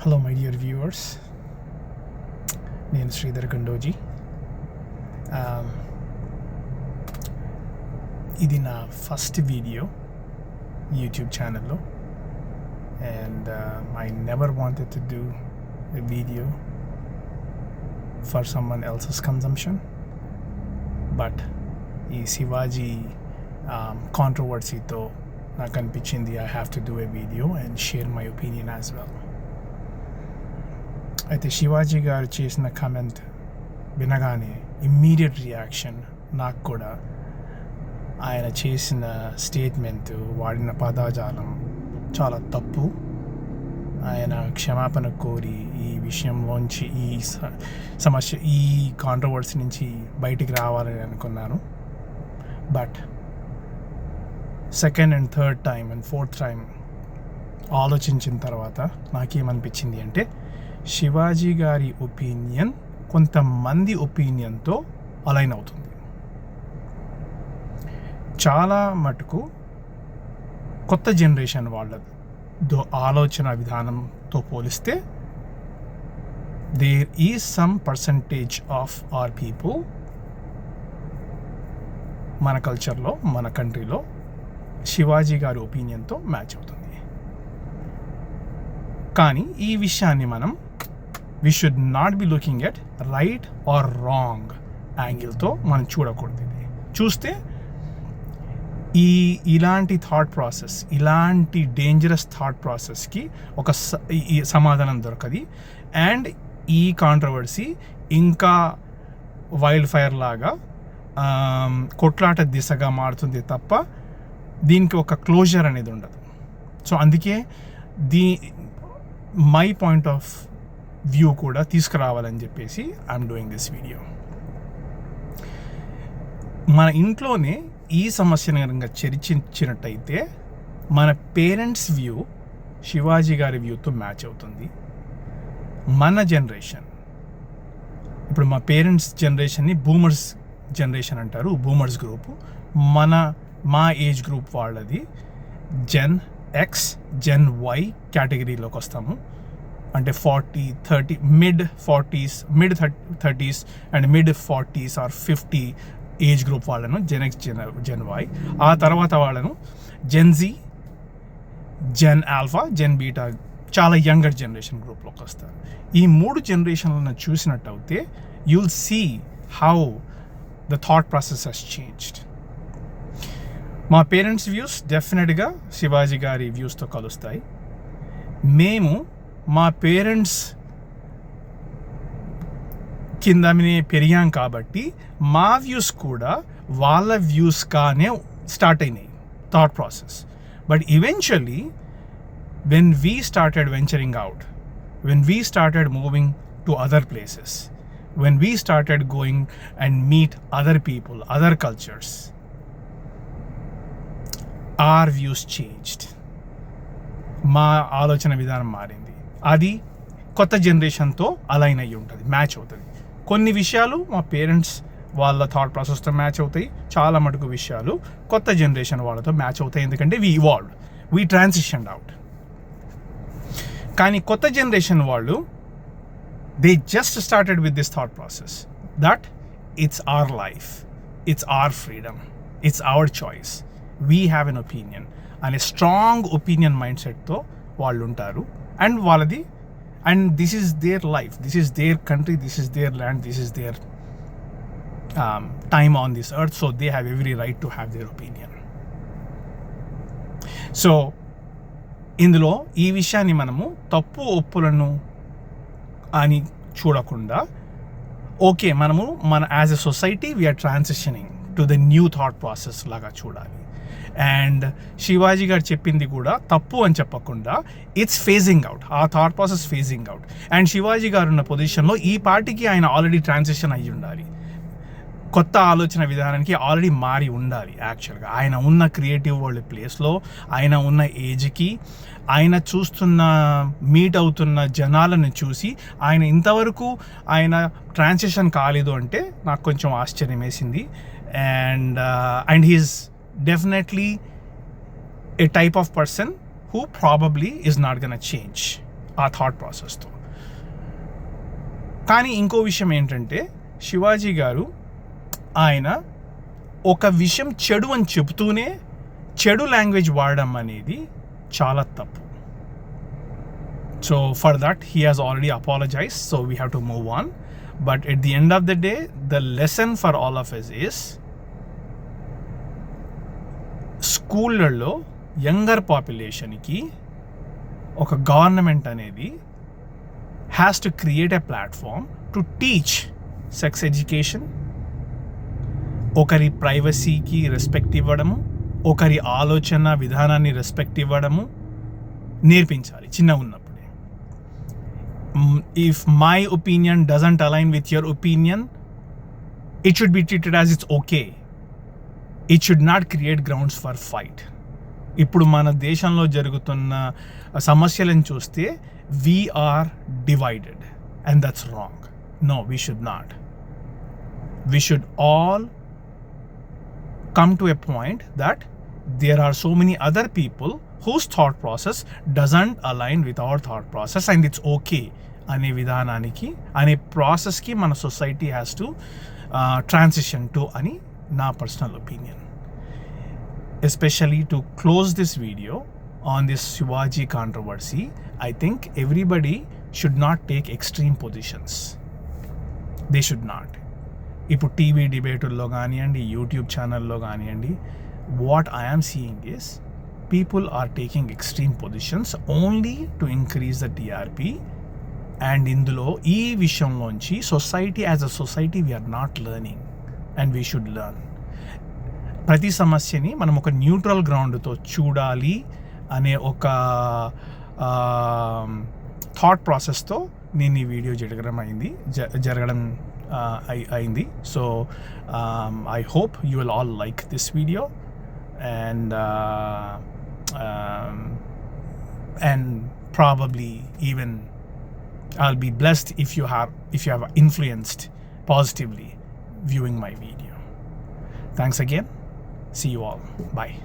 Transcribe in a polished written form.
Hello my dear viewers, నేను శ్రీధర్ గండోజీ. ఇది నా ఫస్ట్ వీడియో యూట్యూబ్ ఛానల్లో, and I never wanted to do a video for someone else's consumption, but ఈ శివాజీ కాంట్రవర్సీతో నాకు అనిపించింది I have to do a video and share my opinion as well. అయితే శివాజీ గారు చేసిన కామెంట్ వినగానే ఇమ్మీడియట్ రియాక్షన్ నాకు కూడా. ఆయన చేసిన స్టేట్మెంట్, వాడిన పదజాలం చాలా తప్పు. ఆయన క్షమాపణ కోరి ఈ విషయంలోంచి, ఈ సమస్య, ఈ కాంట్రవర్సీ నుంచి బయటికి రావాలని అనుకున్నాను. But second and third time and fourth time ఆలోచించిన తర్వాత నాకేమనిపించింది అంటే, శివాజీ గారి ఒపీనియన్ కొంతమంది ఒపీనియన్తో అలైన్ అవుతుంది. చాలా మటుకు కొత్త జనరేషన్ వాళ్ళ ఆలోచన విధానంతో పోలిస్తే there is some percentage of our people మన కల్చర్లో, మన కంట్రీలో శివాజీ గారి ఒపీనియన్తో మ్యాచ్ అవుతుంది. కానీ ఈ విషయాన్ని మనం we should not be looking at right or wrong యాంగిల్తో మనం చూడకూడదు. ఇది చూస్తే ఇలాంటి థాట్ ప్రాసెస్, ఇలాంటి డేంజరస్ థాట్ ప్రాసెస్కి ఒక సమాధానం దొరకది. అండ్ ఈ కాంట్రవర్సీ ఇంకా వైల్డ్ ఫైర్ లాగా కొట్లాట దిశగా మారుతుంది తప్ప దీనికి ఒక క్లోజర్ అనేది ఉండదు. సో అందుకే మై పాయింట్ ఆఫ్ వ్యూ కూడా తీసుకురావాలని చెప్పేసి ఐఎమ్ డూయింగ్ దిస్ వీడియో. మన ఇంట్లోనే ఈ సమస్యను కనుక చర్చించినట్టయితే మన పేరెంట్స్ వ్యూ శివాజీ గారి వ్యూతో మ్యాచ్ అవుతుంది. మన జనరేషన్, ఇప్పుడు మా పేరెంట్స్ జనరేషన్ని బూమర్స్ జనరేషన్ అంటారు, బూమర్స్ గ్రూపు. మా ఏజ్ గ్రూప్ వాళ్ళది జెన్ ఎక్స్, జెన్ వై కేటగిరీలోకి వస్తాము. అంటే 40, 30, mid 30s and mid 40s or 50 age group వాళ్ళను జెన్ ఎక్స్, జెన్ వై. ఆ తర్వాత వాళ్ళను Gen Z, Gen alpha, Gen beta, చాలా యంగర్ జనరేషన్ గ్రూప్లోకి వస్తారు. ఈ 3 జనరేషన్లను చూసినట్టయితే you will see how the thought process has changed. మా పేరెంట్స్ వ్యూస్ డెఫినెట్గా శివాజీ గారి వ్యూస్తో కలుస్తాయి. మేము మా పేరెంట్స్ కిందనే పెరిగాం కాబట్టి మా వ్యూస్ కూడా వాళ్ళ వ్యూస్గానే స్టార్ట్ అయినాయి thought process. But eventually when we started venturing out, when we started moving to other places, when we started going and meet other people, other cultures, our views changed. మా ఆలోచన విధానం మారింది. అది కొత్త జనరేషన్తో అలైన్ అయ్యి ఉంటుంది, match అవుతుంది. కొన్ని విషయాలు మా పేరెంట్స్ వాళ్ళ థాట్ ప్రాసెస్తో మ్యాచ్ అవుతాయి. చాలా మటుకు విషయాలు కొత్త జనరేషన్ వాళ్ళతో మ్యాచ్ అవుతాయి. ఎందుకంటే we evolved, we transitioned out. కానీ కొత్త జనరేషన్ వాళ్ళు they just started with this thought process that it's our life, it's our freedom, it's our choice, we have an opinion అనే స్ట్రాంగ్ ఒపీనియన్ మైండ్ సెట్తో వాళ్ళు ఉంటారు. And వాళ్ళది, and this is their life, this is their country, this is their land, this is their time on this earth, so they have every right to have their opinion. So ఇందులో ఈ విషయాన్ని మనము తప్పు ఒప్పులను అని చూడకుండా, okay మనము as a society we are transitioning to the new thought process లాగా చూడాలి. అండ్ శివాజీ గారు చెప్పింది కూడా తప్పు అని చెప్పకుండా ఇట్స్ ఫేజింగ్ అవుట్, ఆ thought process facing out. And Shivaji గారు ఉన్న పొజిషన్లో ఈ పార్టీకి ఆయన ఆల్రెడీ ట్రాన్సిషన్ అయ్యి ఉండాలి, కొత్త ఆలోచన విధానానికి ఆల్రెడీ మారి ఉండాలి. యాక్చువల్గా ఆయన ఉన్న క్రియేటివ్ వరల్డ్ ప్లేస్లో, ఆయన ఉన్న ఏజ్కి, ఆయన చూస్తున్న మీట్ అవుతున్న జనాలను చూసి ఆయన ఇంతవరకు ఆయన ట్రాన్సిషన్ కాలేదు అంటే నాకు కొంచెం ఆశ్చర్యం వేసింది. And he is definitely a type of person who probably is not going to change ఆ థాట్ ప్రాసెస్తో. కానీ ఇంకో విషయం ఏంటంటే శివాజీ గారు ఆయన ఒక విషయం చెడు అని చెబుతూనే చెడు లాంగ్వేజ్ వాడడం అనేది చాలా తప్పు. So for that he has already apologise, so we have to move on. But at the end of the day the lesson for all of us is స్కూళ్ళల్లో యంగర్ పాపులేషన్కి ఒక గవర్నమెంట్ అనేది has to create a platform to teach sex education, ఒకరి ప్రైవసీకి respect ఇవ్వడము, ఒకరి ఆలోచన విధానాన్ని రెస్పెక్ట్ ఇవ్వడము నేర్పించాలి చిన్న ఉన్నప్పుడే. If my opinion doesn't align with your opinion, it should be treated as it's okay. It should not create grounds for fight. ఇప్పుడు మన దేశంలో జరుగుతున్న సమస్యలను చూస్తే we are divided and that's wrong. No, we should not. We should all come to a point that there are so many other people whose thought process doesn't align with our thought process and it's okay అనే విధానానికి, అనే ప్రాసెస్కి మన society has to transition to అని నా personal opinion. Especially to close this video on this Shivaji controversy, I think everybody should not take extreme positions. They should not. ఇప్పుడు TV డిబేటుల్లో కానివ్వండి, YouTube ఛానల్లో కానివ్వండి, what I'm seeing is people are taking extreme positions only to increase the TRP. And ఇందులో ఈ విషయంలోంచి society as a society we are not learning and we should learn. ప్రతి సమస్యని మనం ఒక న్యూట్రల్ గ్రౌండ్తో చూడాలి అనే ఒక థాట్ ప్రాసెస్తో నేను ఈ వీడియో జరగడం అయింది. So I hope you will all like this video and probably even I'll be blessed if you have influenced positively viewing my video. Thanks again. See you all. Bye.